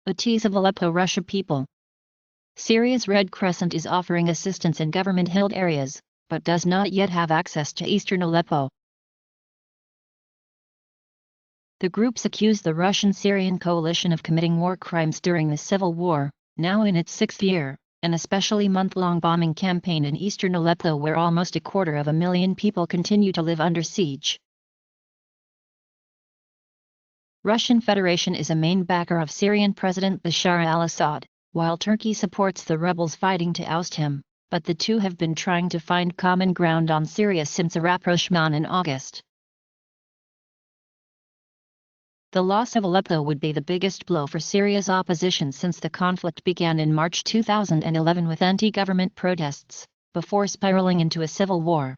A tease of Aleppo, Russia people. Syria's Red Crescent is offering assistance in government-held areas, but does not yet have access to eastern Aleppo. The groups accuse the Russian-Syrian coalition of committing war crimes during the civil war, now in its sixth year, an especially month-long bombing campaign in eastern Aleppo where almost 250,000 people continue to live under siege. Russian Federation is a main backer of Syrian President Bashar al-Assad, while Turkey supports the rebels fighting to oust him, but the two have been trying to find common ground on Syria since a rapprochement in August. The loss of Aleppo would be the biggest blow for Syria's opposition since the conflict began in March 2011 with anti-government protests, before spiraling into a civil war.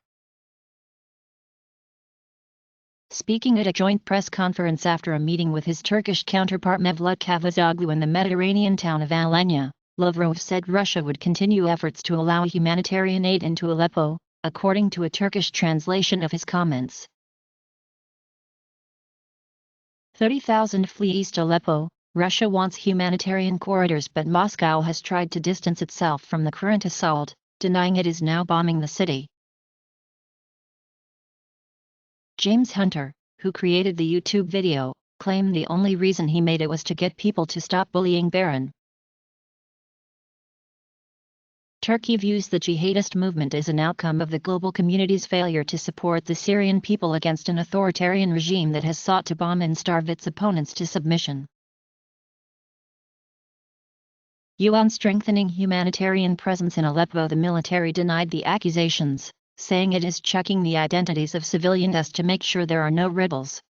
Speaking at a joint press conference after a meeting with his Turkish counterpart Mevlut Cavusoglu in the Mediterranean town of Alanya, Lavrov said Russia would continue efforts to allow humanitarian aid into Aleppo, according to a Turkish translation of his comments. 30,000 flee East Aleppo. Russia wants humanitarian corridors, but Moscow has tried to distance itself from the current assault, denying it is now bombing the city. James Hunter, who created the YouTube video, claimed the only reason he made it was to get people to stop bullying Baron. Turkey views the jihadist movement as an outcome of the global community's failure to support the Syrian people against an authoritarian regime that has sought to bomb and starve its opponents to submission. UN strengthening humanitarian presence in Aleppo. The military denied the accusations, saying it is checking the identities of civilians to make sure there are no rebels.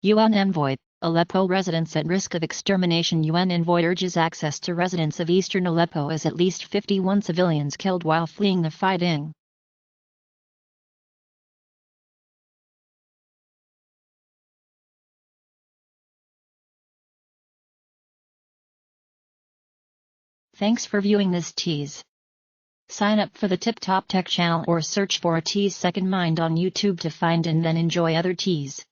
UN envoy, Aleppo residents at risk of extermination. UN envoy urges access to residents of eastern Aleppo as at least 51 civilians killed while fleeing the fighting. Thanks for viewing this tease. Sign up for the Tip Top Tech channel or search for a Tease Second Mind on YouTube to find and then enjoy other teas.